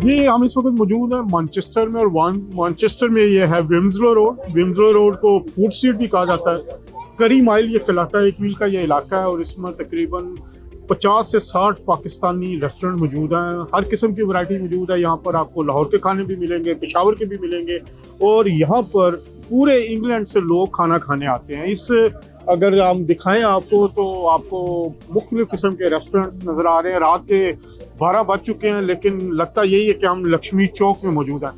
ये हम इस वक्त मौजूद हैं मैनचेस्टर में, और मैनचेस्टर में ये है विम्सलो रोड को फूड स्ट्रीट भी कहा जाता है। करी माइल ये कहलाता है, 1 मील का ये इलाका है, और इसमें तकरीबन 50 से 60 पाकिस्तानी रेस्टोरेंट मौजूद हैं। हर किस्म की वैरायटी मौजूद है यहाँ पर। आपको लाहौर के खाने भी मिलेंगे, पेशावर के भी मिलेंगे, और यहाँ पर पूरे इंग्लैंड से लोग खाना खाने आते हैं। इस अगर हम दिखाएं आपको तो आपको मुख्तलिफ किस्म के रेस्टोरेंट्स नज़र आ रहे हैं। रात के 12 बज चुके हैं, लेकिन लगता यही है कि हम लक्ष्मी चौक में मौजूद हैं।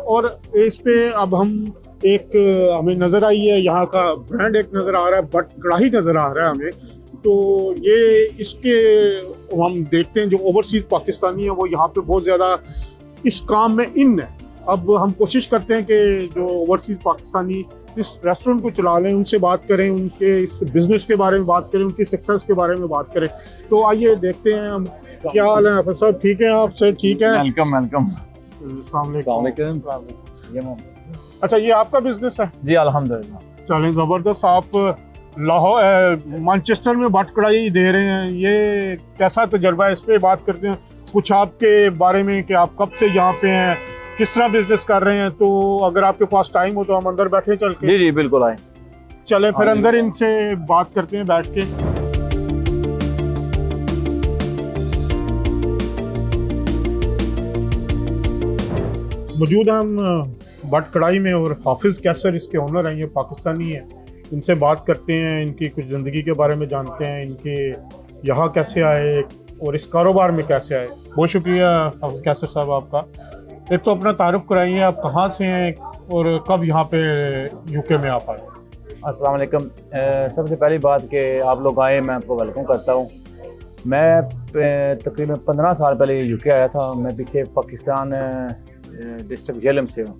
और इस पे अब हम एक हमें नज़र आई है, यहाँ का ब्रांड एक नज़र आ रहा है, बट कढ़ाई नज़र आ रहा है हमें। तो ये इसके हम देखते हैं जो ओवरसीज पाकिस्तानी है वो यहाँ पे बहुत ज़्यादा इस काम में इन है। अब हम कोशिश करते हैं कि जो ओवरसीज पाकिस्तानी इस रेस्टोरेंट को चला लें, उनसे बात करें, उनके इस बिज़नेस के बारे में बात करें, उनकी सक्सेस के बारे में बात करें। तो आइए देखते हैं हम। क्या हाल है आफर साहब? ठीक है आप सर? ठीक है, वेलकम वेलकम। अच्छा, ये आपका बिजनेस है? जी अल्हम्दुलिल्लाह। चलें, ज़बरदस्त। आप लाहौर मैनचेस्टर में बट कढ़ाई दे रहे हैं, ये कैसा तजर्बा है? इस पर बात करते हैं कुछ आपके बारे में कि आप कब से यहाँ पे हैं, किस तरह बिजनेस कर रहे हैं। तो अगर आपके पास टाइम हो तो हम अंदर बैठे चल के? जी जी बिल्कुल आए। चलें फिर अंदर इनसे बात करते हैं बैठ के। मौजूद हम बट कढ़ाई में, और हाफिज़ कैसर इसके ओनर हैं, ये पाकिस्तानी है। इनसे बात करते हैं, इनकी कुछ ज़िंदगी के बारे में जानते हैं, इनके यहाँ कैसे आए और इस कारोबार में कैसे आए। बहुत शुक्रिया हाफिज़ कैसर साहब आपका। एक तो अपना तारुफ कराइए, आप कहाँ से हैं और कब यहाँ पे यूके में आप आए? अस्सलाम वालेकुम। सबसे पहली बात कि आप लोग आए, मैं आपको वेलकम करता हूँ। मैं तकरीबन 15 साल पहले यूके आया था। मैं पीछे पाकिस्तान डिस्ट्रिक्ट झेलम से हूँ।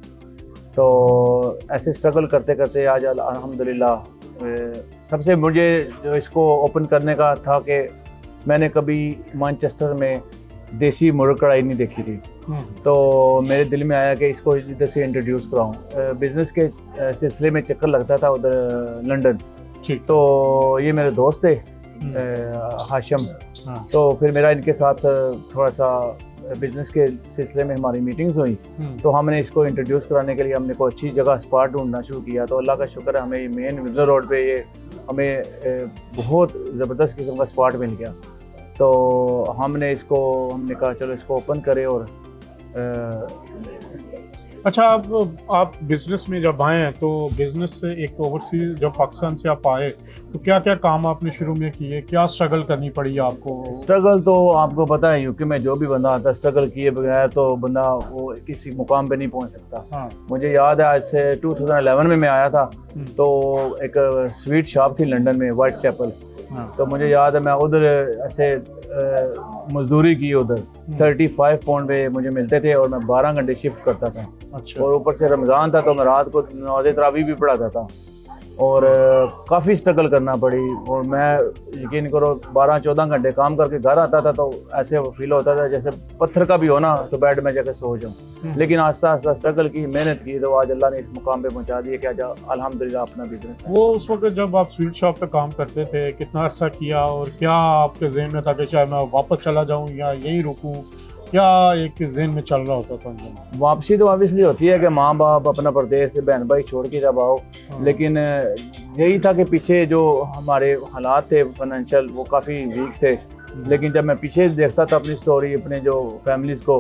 तो ऐसे स्ट्रगल करते करते आज अल्हम्दुलिल्लाह सबसे मुझे जो इसको ओपन करने का था कि मैंने कभी मैनचेस्टर में देसी मुर्ग कढ़ाई नहीं देखी थी। तो मेरे दिल में आया कि इसको इधर से इंट्रोड्यूस कराऊँ। बिज़नेस के सिलसिले में चक्कर लगता था उधर लंदन। तो ये मेरे दोस्त थे हाशिम। तो फिर मेरा इनके साथ थोड़ा सा बिज़नेस के सिलसिले में हमारी मीटिंग्स हुई। तो हमने इसको इंट्रोड्यूस कराने के लिए हमने कोई अच्छी जगह स्पॉट ढूंढना शुरू किया। तो अल्लाह का शुक्र है हमें मेन विम्सलो रोड पे ये हमें बहुत ज़बरदस्त किस्म का स्पॉट मिल गया। तो हमने कहा चलो इसको ओपन करें। और अच्छा, आप बिज़नेस में जब आए हैं तो बिज़नेस से एक ओवरसीज जब पाकिस्तान से आप आए तो क्या क्या काम आपने शुरू में किए, क्या स्ट्रगल करनी पड़ी आपको? स्ट्रगल तो आपको पता है यूके में जो भी बंदा आता है स्ट्रगल किए बगैर तो बंदा वो किसी मुकाम पे नहीं पहुंच सकता। हाँ। मुझे याद है आज से 2011 में मैं आया था। तो एक स्वीट शॉप थी लंदन में, वाइट चैपल। तो मुझे याद है मैं उधर ऐसे मजदूरी की उधर 35 पाउंड पे मुझे मिलते थे और मैं 12 घंटे शिफ्ट करता था। अच्छा। और ऊपर से रमज़ान था तो मैं रात को नमाज़ तरावी भी पढ़ाता था और काफ़ी स्ट्रगल करना पड़ी। और मैं यकीन करो 12-14 घंटे काम करके घर आता था तो ऐसे फील होता था जैसे पत्थर का भी हो ना तो बेड में जाकर सो जाऊँ। लेकिन आस्ता आस्ता स्ट्रगल की, मेहनत की तो आज अल्लाह ने इस मुकाम पे पहुंचा दिया कि आज अल्हम्दुलिल्लाह अपना बिजनेस है। वो उस वक्त जब आप स्वीट शॉप पे काम करते थे कितना अर्सा किया और क्या आपके ज़हन में था कि चाहे मैं वापस चला जाऊँ या यहीं रुकूँ, क्या एक जहन में चल रहा होता था? वापसी तो ऑब्वियसली होती है कि माँ बाप अपना प्रदेश से बहन भाई छोड़ के जब आओ। लेकिन यही था कि पीछे जो हमारे हालात थे फाइनेंशियल वो काफ़ी वीक थे। लेकिन जब मैं पीछे देखता था अपनी स्टोरी, अपने जो फैमिलीज़ को,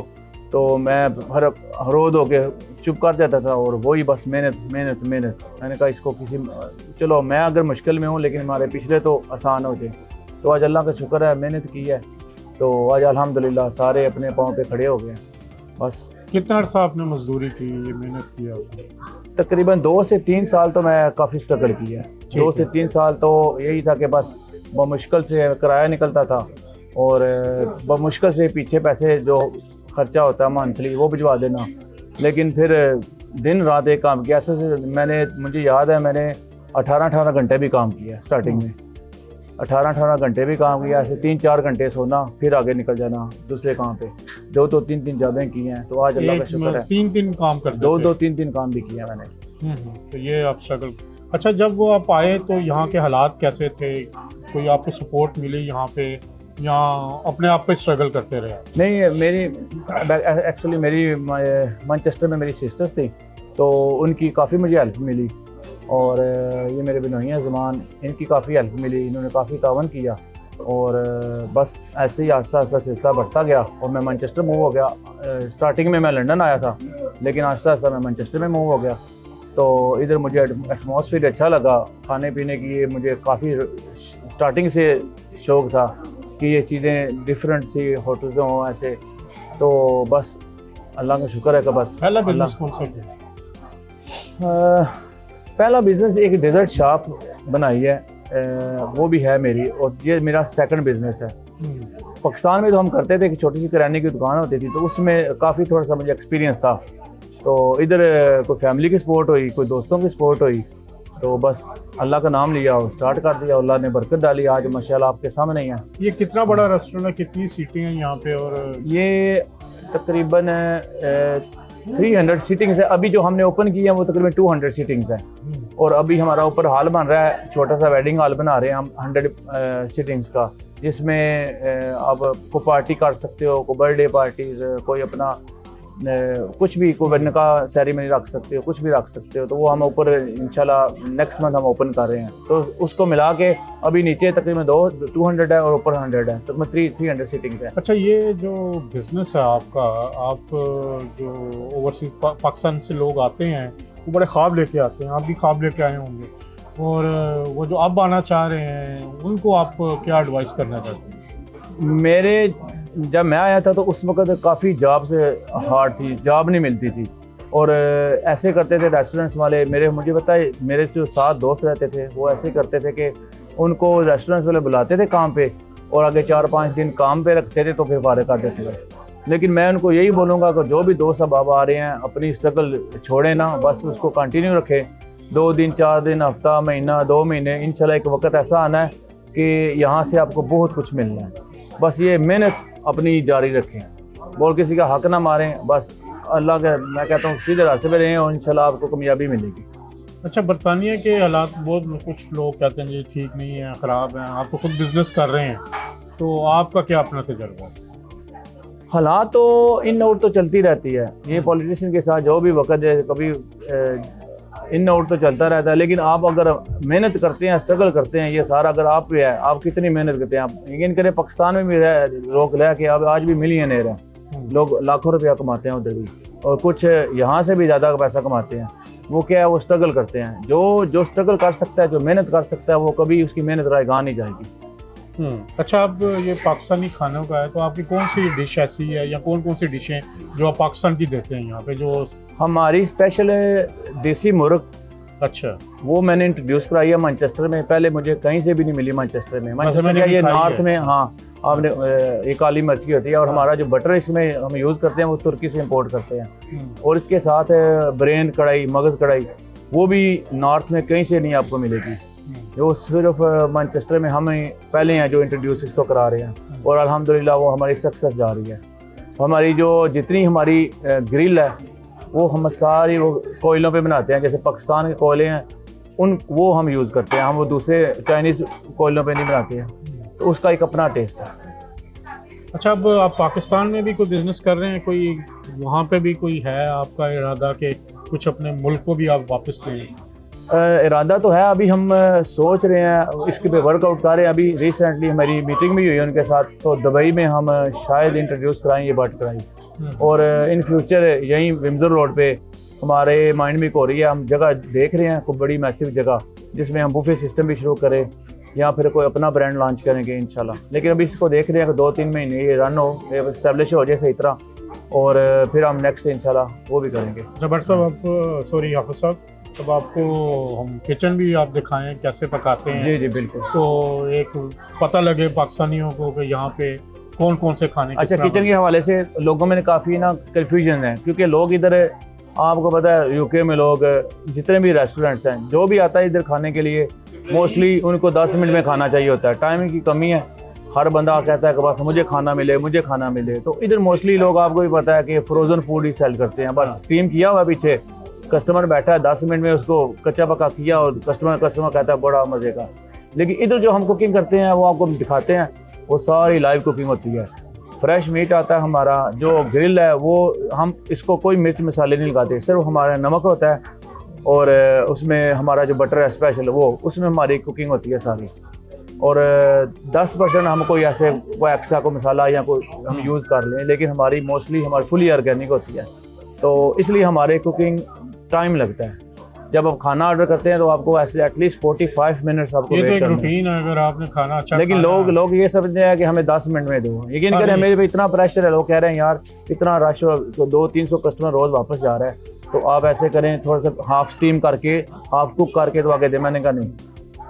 तो मैं हर रोज होके चुप कर जाता था और वही बस मेहनत मेहनत मेहनत। मैंने कहा इसको चलो मैं अगर मुश्किल में हूँ लेकिन हमारे पिछले तो आसान हो जाए। तो आज अल्लाह का शुक्र है मेहनत की है तो आज अल्हम्दुलिल्लाह सारे अपने पाँव पे खड़े हो गए। बस कितना अर्सा आपने मजदूरी की, मेहनत किया? तकरीबन 2 से 3 साल तो मैं काफ़ी स्ट्रगल किया। 2 से 3 साल तो यही था कि बस मुश्किल से किराया निकलता था और मुश्किल से पीछे पैसे जो खर्चा होता है मंथली वो भिजवा देना। लेकिन फिर दिन रात एक काम किया। ऐसे मुझे याद है मैंने 18-18 घंटे भी काम किया स्टार्टिंग में। 18-18 घंटे भी काम किया। ऐसे 3-4 घंटे सोना फिर आगे निकल जाना दूसरे काम पे। 2-2 3-3 जॉबें की हैं तो आज अल्लाह का शुक्र है 3-3 काम करते 2-2 3-3 काम भी किया मैंने। तो ये आप स्ट्रगल। अच्छा, जब वो आप आए तो यहाँ के हालात कैसे थे? कोई आपको सपोर्ट मिली यहाँ पे या अपने आप पे स्ट्रगल करते रहे? नहीं, मेरी एक्चुअली मेरी मैनचेस्टर में मेरी सिस्टर्स थी, तो उनकी काफ़ी मुझे हेल्प मिली। और ये मेरे बिनोई हैं ज़मान, इनकी काफ़ी हेल्प मिली, इन्होंने काफ़ी तावन किया। और बस ऐसे ही आहिस्ता आहिस्ता सिलसिला बढ़ता गया और मैं मैनचेस्टर मूव हो गया। स्टार्टिंग में मैं लंदन आया था, लेकिन आहिस्ता आहिस्ता मैं मैनचेस्टर में मूव हो गया। तो इधर मुझे एटमॉस्फेयर अच्छा लगा, खाने पीने की ये मुझे काफ़ी स्टार्टिंग से शौक़ था कि ये चीज़ें डिफरेंट सी होटल्स हों ऐसे। तो बस अल्लाह का शुक्र है कि बस। पहला बिजनेस कौन सा किया? पहला बिज़नेस एक डेजर्ट शॉप बनाई है, वो भी है मेरी, और ये मेरा सेकंड बिज़नेस है। पाकिस्तान में तो हम करते थे कि छोटी सी किराने की दुकान होती थी, तो उसमें काफ़ी थोड़ा सा मुझे एक्सपीरियंस था। तो इधर कोई फैमिली की सपोर्ट हुई, कोई दोस्तों की सपोर्ट हुई, तो बस अल्लाह का नाम लिया और स्टार्ट कर दिया। अल्लाह ने बरकत डाली, आज माशाल्लाह आपके सामने ही है। ये कितना बड़ा रेस्टोरेंट है, कितनी सीटें हैं यहाँ पे? और ये तकरीबन 300 सीटिंग्स है। अभी जो हमने ओपन किया है वो तकरीबन 200 सीटिंग्स है। और अभी हमारा ऊपर हॉल बन रहा है, छोटा सा वेडिंग हॉल बना रहे हैं हम 100 सीटिंग्स का, जिसमें आप को पार्टी कर सकते हो, कोई बर्थडे पार्टीज, कोई अपना कुछ भी, कोई बनने का सेरेमनी रख सकते हो, कुछ भी रख सकते हो। तो वो हम ऊपर इंशाल्लाह नेक्स्ट मंथ हम ओपन कर रहे हैं। तो उसको मिला के अभी नीचे तकरीबन 200 है और ऊपर 100 है, तकरीबन 300 सीटिंग्स है। अच्छा, ये जो बिजनेस है आपका, आप जो ओवरसीज पाकिस्तान से लोग आते हैं वो बड़े ख्वाब लेके आते हैं, आप भी ख्वाब लेके आए होंगे, और वो जो अब आना चाह रहे हैं उनको आप क्या एडवाइस करना चाहते हैं? मेरे जब मैं आया था तो उस वक्त काफ़ी जॉब से हार्ड थी, जॉब नहीं मिलती थी, और ऐसे करते थे रेस्टोरेंट्स वाले। मुझे बताए, मेरे जो 7 दोस्त रहते थे वो ऐसे करते थे कि उनको रेस्टोरेंट्स वाले बुलाते थे काम पे, और आगे 4-5 दिन काम पे रखते थे तो फिर फारिग कर देते थे। लेकिन मैं उनको यही बोलूँगा कि जो भी दोस्त अब आ रहे हैं अपनी स्ट्रगल छोड़ें ना, बस उसको कंटिन्यू रखें। 2 दिन, 4 दिन, हफ्ता, महीना, 2 महीने, इंशाल्लाह एक वक्त ऐसा आना है कि यहाँ से आपको बहुत कुछ मिलना है। बस ये मेहनत अपनी जारी रखें और किसी का हक ना मारें। बस अल्लाह के, मैं कहता हूँ, सीधे रास्ते पे रहें और इंशाल्लाह आपको कामयाबी मिलेगी। अच्छा, बरतानिया के हालात बहुत, कुछ लोग कहते हैं जी ठीक नहीं है, ख़राब है, आप तो खुद बिजनेस कर रहे हैं, तो आपका क्या अपना तजर्बा है? हालात तो इन आउट तो चलती रहती है, ये पॉलिटिशियन के साथ जो भी वक्त है, कभी इन आउट तो चलता रहता है। लेकिन आप अगर मेहनत करते हैं, स्ट्रगल करते हैं, ये सारा अगर आप पे है, आप कितनी मेहनत करते हैं। आप यकीन करें, पाकिस्तान में भी लोग रह के अब आज भी मिलियनेयर हैं, लोग लाखों रुपया कमाते हैं उधर भी, और कुछ यहाँ से भी ज़्यादा पैसा कमाते हैं। वो क्या है, वो स्ट्रगल करते हैं। जो स्ट्रगल कर सकता है, जो मेहनत कर सकता है, वो कभी उसकी मेहनत रायगान नहीं जाएगी। अच्छा, अब ये पाकिस्तानी खानों का है, तो आपकी कौन सी डिश ऐसी है या कौन कौन सी डिशें जो आप पाकिस्तान की देते हैं यहाँ पे? जो हमारी स्पेशल है देसी मुर्ग। अच्छा, वो मैंने इंट्रोड्यूस कराई है मैनचेस्टर में, पहले मुझे कहीं से भी नहीं मिली मैनचेस्टर में। मैनचेस्टर ये नॉर्थ में, हाँ, आपने ये काली मिर्च की होती है, और हमारा जो बटर इसमें हम यूज़ करते हैं वो तुर्की से इंपोर्ट करते हैं। और इसके साथ ब्रेन कढ़ाई, मगज़ कढ़ाई, वो भी नॉर्थ में कहीं से नहीं आपको मिलेगी। वो सिर्फ मैनचेस्टर में हम पहले हैं जो इंट्रोड्यूस इसको करा रहे हैं, और अल्हम्दुलिल्लाह वो हमारी सक्सेस जा रही है। हमारी जो जितनी हमारी ग्रिल है वो हम सारी वो कोयलों पे बनाते हैं, जैसे पाकिस्तान के कोयले हैं वो हम यूज़ करते हैं, हम वो दूसरे चाइनीज़ कोयलों पे नहीं बनाते हैं, तो उसका एक अपना टेस्ट है। अच्छा, अब आप पाकिस्तान में भी कोई बिजनेस कर रहे हैं, कोई वहाँ पे भी कोई है आपका इरादा कि कुछ अपने मुल्क को भी आप वापस लें? इरादा तो है, अभी हम सोच रहे हैं, इसके पे वर्कआउट कर रहे हैं। अभी रिसेंटली हमारी मीटिंग भी हुई है उनके साथ, तो दुबई में हम शायद इंट्रोड्यूस कराएं ये बट कढ़ाई, और इन फ्यूचर यहीं विम्बलडन रोड पे हमारे माइंड में हो रही है। हम जगह देख रहे हैं, कोई बड़ी मैसिव जगह जिसमें हम बुफे सिस्टम भी शुरू करें, या फिर कोई अपना ब्रांड लॉन्च करेंगे इंशाल्लाह। लेकिन अभी इसको देख रहे हैं कि 2-3 महीने ये रन हो, इस्टेब्लिश हो जाए सही तरह, और फिर हम नेक्स्ट इंशाल्लाह वो भी करेंगे। जबर साहब, आप सॉरी हाफिज साहब, तब आपको हम किचन भी आप दिखाएं कैसे पकाते हैं। जी जी बिल्कुल, तो एक पता लगे पाकिस्तानियों को कि यहाँ पे कौन कौन से खाने। अच्छा, किचन के हवाले से लोगों में काफ़ी ना कन्फ्यूजन है, क्योंकि लोग इधर, आपको पता है यूके में लोग जितने भी रेस्टोरेंट्स हैं, जो भी आता है इधर खाने के लिए, मोस्टली उनको 10 मिनट में खाना चाहिए होता है। टाइम की कमी है, हर बंदा कहता है कि बस मुझे खाना मिले, मुझे खाना मिले। तो इधर मोस्टली लोग, आपको भी पता है कि फ्रोज़न फूड ही सेल करते हैं, बस स्टीम किया हुआ पीछे, कस्टमर बैठा है 10 मिनट में उसको कच्चा पका किया और कस्टमर कहता है बड़ा मज़े का। लेकिन इधर जो हम कुकिंग करते हैं वो आपको दिखाते हैं, वो सारी लाइव कुकिंग होती है। फ्रेश मीट आता है हमारा, जो ग्रिल है वो हम इसको कोई मिर्च मसाले नहीं लगाते, सिर्फ हमारा नमक होता है और उसमें हमारा जो बटर है स्पेशल वो उसमें हमारी कुकिंग होती है सारी। और 10% हम कोई ऐसे कोई एक्स्ट्रा को मसाला या कोई हम यूज़ कर लें, लेकिन हमारी मोस्टली हमारी फुली ऑर्गेनिक होती है, तो इसलिए हमारे कुकिंग टाइम लगता है। जब आप खाना ऑर्डर करते हैं तो आपको ऐसे एटलीस्ट 45 मिनट्स आपको ये तो वेट एक करना है। रूटीन है, अगर आपने खाना अच्छा लेकिन खाना लोग ये समझते हैं कि हमें 10 मिनट में दो, यकीन करें हमें भी इतना प्रेशर है, लोग कह रहे हैं यार इतना रश हो, तो 200-300 कस्टमर रोज वापस जा रहा है, तो आप ऐसे करें थोड़ा सा हाफ स्टीम करके हाफ कुक करके तो आगे दे। मैंने कहा नहीं,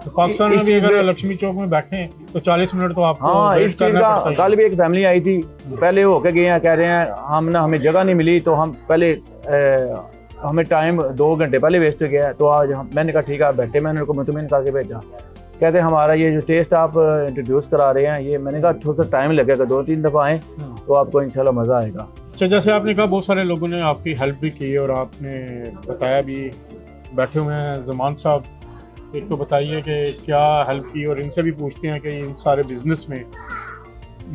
तो पाकिस्तान में भी अगर लक्ष्मी चौक में बैठे तो 40 मिनट तो आपको हाँ वेट इस चीज़ करना का। पड़ता है। कल भी एक फैमिली आई थी, पहले होके गए हैं, कह रहे हैं हमें जगह नहीं मिली, तो हम पहले हमें टाइम 2 घंटे पहले वेस्ट हो गया, तो आज मैंने कहा ठीक है आप बैठे, मैंने उनको मुतमिन करके भेजा। कहते हैं हमारा ये जो टेस्ट आप इंट्रोड्यूस करा रहे हैं, ये मैंने कहा थोड़ा सा टाइम लगेगा, 2-3 दफ़ा आएँ तो आपको इंशाल्लाह मज़ा आएगा। अच्छा, जैसे आपने कहा बहुत सारे लोगों ने आपकी हेल्प भी की और आपने बताया भी, बैठे हुए हैं जमान साहब, एक तो बताइए कि क्या हेल्प की, और इनसे भी पूछते हैं कि इन सारे बिजनेस में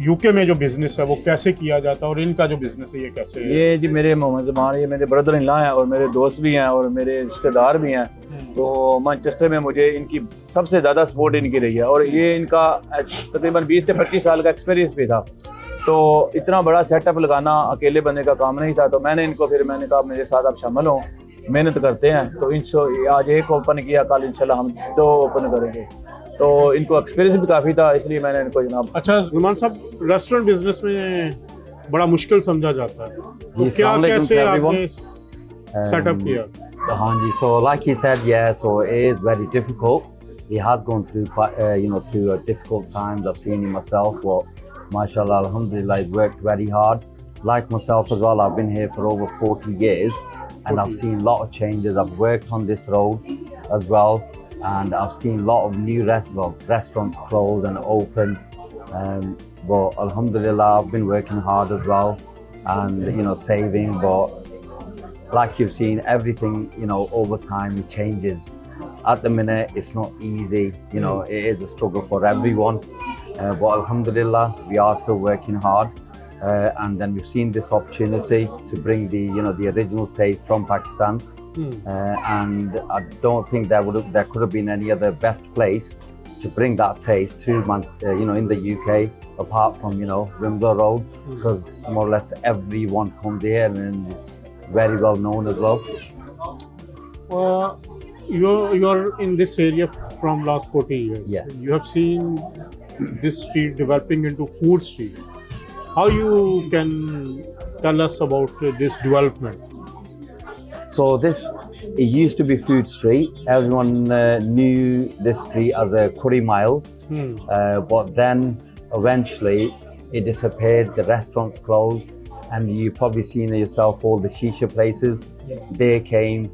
यूके में जो बिजनेस है वो कैसे किया जाता है और इनका जो बिजनेस है ये कैसे है? ये जी मेरे मोहम्मद ज़मान, ये मेरे ब्रदर इन लॉ हैं और मेरे दोस्त भी हैं और मेरे रिश्तेदार भी हैं। तो मैनचेस्टर में मुझे इनकी सबसे ज़्यादा सपोर्ट इनकी रही है, और ये इनका तकरीबन 20 से 25 साल का एक्सपीरियंस भी था, तो इतना बड़ा सेटअप लगाना अकेले बनने का काम नहीं था। तो मैंने कहा मेरे साथ आप शामिल हों, मेहनत करते हैं। तो आज एक ओपन किया, कल इंशाल्लाह हम 2 ओपन करेंगे, तो इनको एक्सपीरियंस भी काफ़ी था, इसलिए मैंने इनको जनाब। अच्छा ज़मान साहब, रेस्टोरेंट बिजनेस में बड़ा मुश्किल समझा जाता है, तो क्या कैसे आपने सेटअप किया? Hanji, so like he said, yeah, so it is very difficult. He has gone through quite, through difficult times. I've seen it myself, but mashallah, alhamdulillah, he's worked very hard. Like myself as well, I've been here for over 40 years, and I've seen a lot of changes. I've worked on this road as well, and I've seen a lot of new restaurants close and open. But alhamdulillah, I've been working hard as well, and saving, but like you've seen, everything, over time it changes. At the minute, it's not easy. It is a struggle for everyone. But alhamdulillah, we are still working hard. And then we've seen this opportunity to bring the original taste from Pakistan. And I don't think there could have been any other best place to bring that taste to in the UK, apart from Rimsdale Road, because more or less everyone comes here and it's very well known as well. You're in this area from last 40 years. Yes. You have seen this street developing into food street. How you can tell us about this development? So it used to be Food Street. Everyone knew this street as a curry mile, but then eventually it disappeared. The restaurants closed, and you've probably seen it yourself, all the shisha places, they came.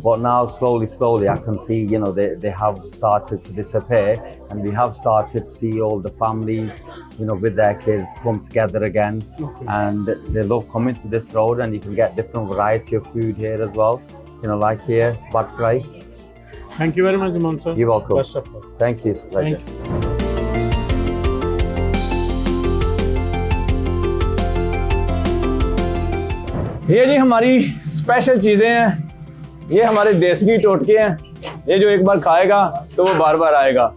But now slowly I can see, they have started to disappear, and we have started to see all the families, with their kids come together again. Okay. And they love coming to this road, and you can get different variety of food here as well. Like here, bad fry. Thank you very much, Zaman sir. You're welcome. Best of luck. Thank you. It's a pleasure. Thank you. ये जी हमारी special चीज़ें हैं, ये हमारे देसी टोटके हैं, ये जो एक बार खाएगा तो वो बार बार आएगा।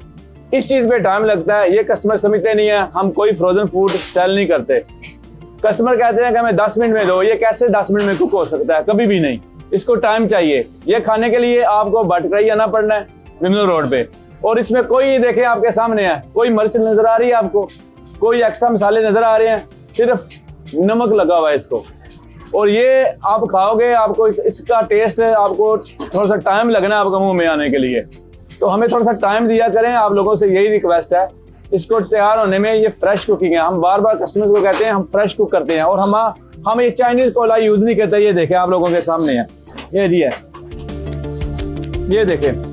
इस चीज़ पे टाइम लगता है, ये कस्टमर समझते नहीं है, हम कोई फ्रोजन फूड सेल नहीं करते। कस्टमर कहते हैं कि हमें 10 मिनट में दो, ये कैसे 10 मिनट में कुक हो सकता है? कभी भी नहीं, इसको टाइम चाहिए। ये खाने के लिए आपको भटकराई आना पड़ना है विमलो रोड पे, और इसमें कोई देखें आपके सामने है, कोई मिर्च नजर आ रही है आपको, कोई एक्स्ट्रा मसाले नजर आ रहे हैं, सिर्फ नमक लगा हुआ है इसको। और ये आप खाओगे, आपको इसका टेस्ट आपको थोड़ा सा टाइम लगना है आपका मुंह में आने के लिए, तो हमें थोड़ा सा टाइम दिया करें। आप लोगों से यही रिक्वेस्ट है, इसको तैयार होने में ये फ्रेश कुकिंग है। हम बार बार कस्टमर्स को कहते हैं हम फ्रेश कुक करते हैं, और हम ये चाइनीज कोला यूज नहीं करते। ये देखें आप लोगों के सामने है, ये जी है, ये देखें।